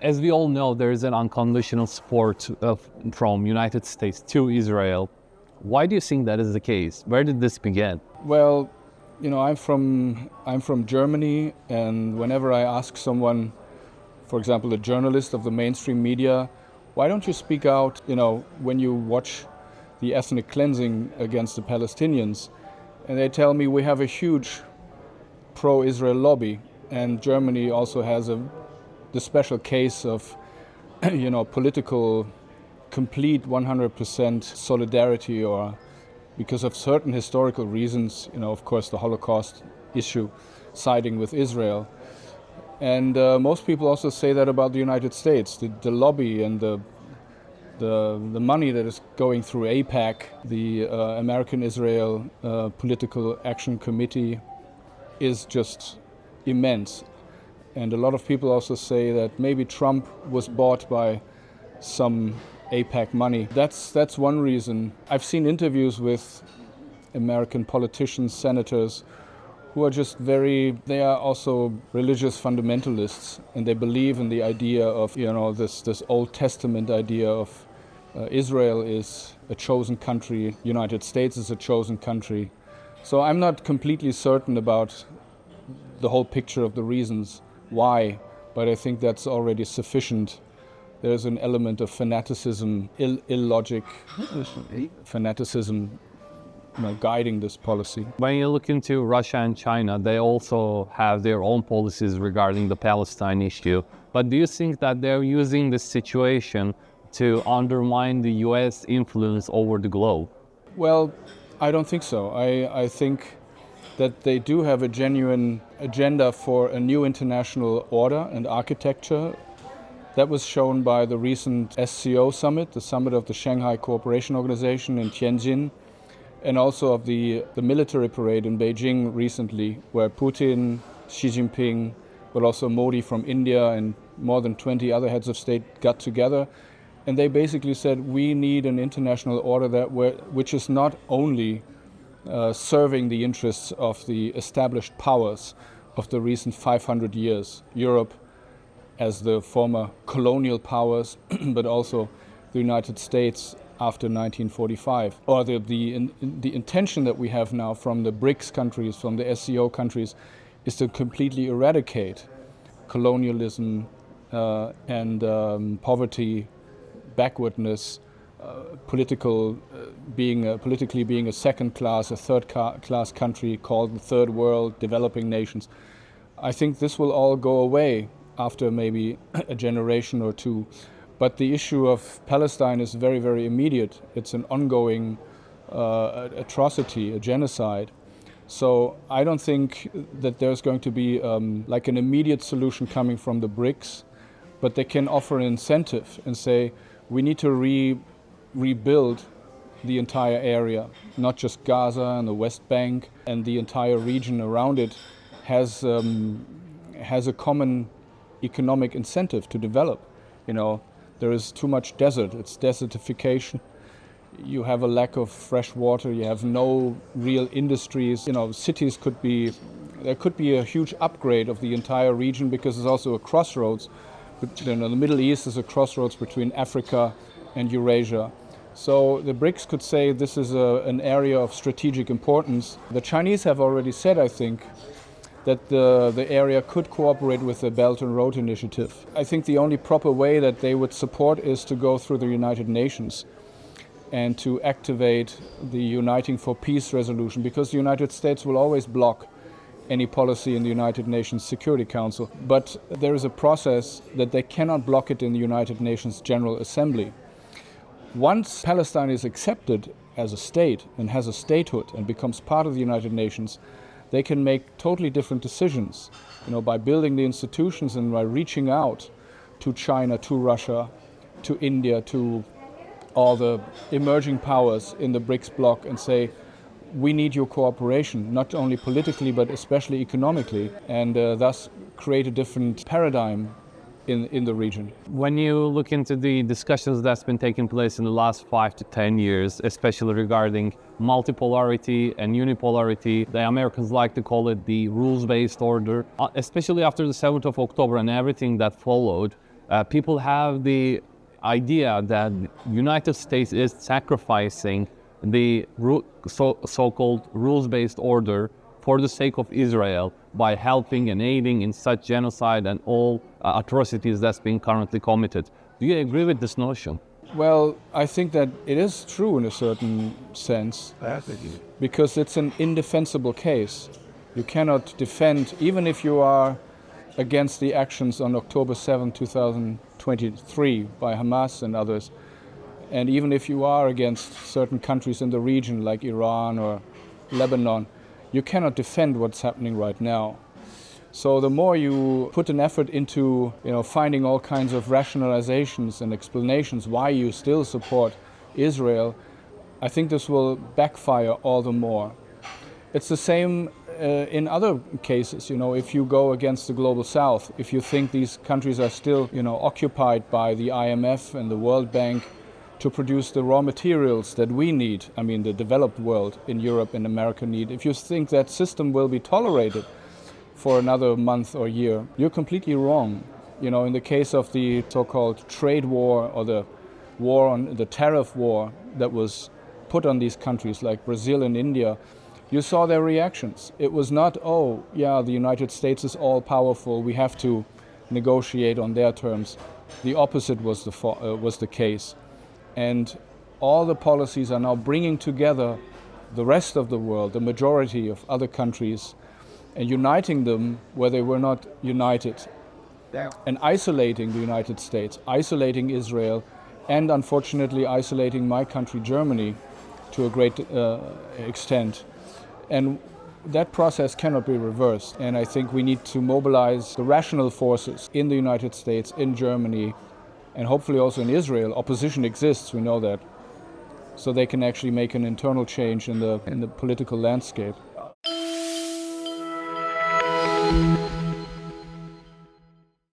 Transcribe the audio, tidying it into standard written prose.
As we all know, there is an unconditional support from United States to Israel. Why do you think that is the case? Where did this begin? Well, you know, I'm from Germany, and whenever I ask someone, for example, a journalist of the mainstream media, why don't you speak out, you know, when you watch the ethnic cleansing against the Palestinians? And they tell me we have a huge pro-Israel lobby, and Germany also has the special case of, you know, political complete 100% solidarity, or because of certain historical reasons, you know, of course, the Holocaust issue, siding with Israel. And most people also say that about the United States. The lobby and the money that is going through AIPAC, the American Israel Political Action Committee, is just immense. And a lot of people also say that maybe Trump was bought by some AIPAC money. That's one reason. I've seen interviews with American politicians, senators, who are just they are also religious fundamentalists, and they believe in the idea of, you know, this Old Testament idea of Israel is a chosen country, United States is a chosen country. So I'm not completely certain about the whole picture of the reasons why, but I think that's already sufficient. There's an element of fanaticism, illogic fanaticism, you know, guiding this policy. When you look into Russia and China, they also have their own policies regarding the Palestine issue. But do you think that they're using this situation to undermine the US influence over the globe? Well, I don't think so. I think that they do have a genuine agenda for a new international order and architecture. That was shown by the recent SCO summit, the summit of the Shanghai Cooperation Organization in Tianjin, and also of the military parade in Beijing recently, where Putin, Xi Jinping, but also Modi from India and more than 20 other heads of state got together. And they basically said, we need an international order which is not only serving the interests of the established powers of the recent 500 years, Europe as the former colonial powers, but also the United States after 1945, or the intention that we have now from the BRICS countries, from the SCO countries, is to completely eradicate colonialism and poverty, backwardness, politically being a second class, a third class country called the third world, developing nations. I think this will all go away after maybe a generation or two. But the issue of Palestine is very, very immediate. It's an ongoing atrocity, a genocide. So I don't think that there's going to be like an immediate solution coming from the BRICS, but they can offer an incentive and say, we need to rebuild the entire area, not just Gaza and the West Bank, and the entire region around it has a common economic incentive to develop. You know, there is too much desert, it's desertification. You have a lack of fresh water, you have no real industries. You know, there could be a huge upgrade of the entire region, because it's also a crossroads. You know, the Middle East is a crossroads between Africa and Eurasia. So the BRICS could say this is an area of strategic importance. The Chinese have already said, I think, that the area could cooperate with the Belt and Road Initiative. I think the only proper way that they would support is to go through the United Nations and to activate the Uniting for Peace resolution, because the United States will always block any policy in the United Nations Security Council. But there is a process that they cannot block it in the United Nations General Assembly. Once Palestine is accepted as a state and has a statehood and becomes part of the United Nations, they can make totally different decisions, you know, by building the institutions and by reaching out to China, to Russia, to India, to all the emerging powers in the BRICS bloc, and say, we need your cooperation, not only politically, but especially economically, and thus create a different paradigm in the region. When you look into the discussions that's been taking place in the last 5 to 10 years, especially regarding multipolarity and unipolarity, the Americans like to call it the rules-based order, especially after the 7th of October and everything that followed, people have the idea that United States is sacrificing the so-called rules-based order for the sake of Israel by helping and aiding in such genocide and all atrocities that's being currently committed. Do you agree with this notion? Well, I think that it is true in a certain sense, because it's an indefensible case. You cannot defend, even if you are against the actions on October 7, 2023 by Hamas and others, and even if you are against certain countries in the region like Iran or Lebanon, you cannot defend what's happening right now. So the more you put an effort into finding all kinds of rationalizations and explanations why you still support Israel, I think this will backfire all the more. It's the same in other cases. If you go against the global south, if you think these countries are still occupied by the IMF and the World Bank to produce the raw materials that we need, I mean the developed world in Europe and America need, if you think that system will be tolerated for another month or year, you're completely wrong. In the case of the so-called trade war or the war on the tariff war that was put on these countries like Brazil and India, you saw their reactions. It was not, oh yeah, the United States is all powerful, we have to negotiate on their terms. The opposite was the case. And all the policies are now bringing together the rest of the world, the majority of other countries, and uniting them where they were not united, and isolating the United States, isolating Israel, and unfortunately isolating my country, Germany, to a great extent. And that process cannot be reversed. And I think we need to mobilize the rational forces in the United States, in Germany, and hopefully also in Israel. Opposition exists, we know that, so they can actually make an internal change in the political landscape.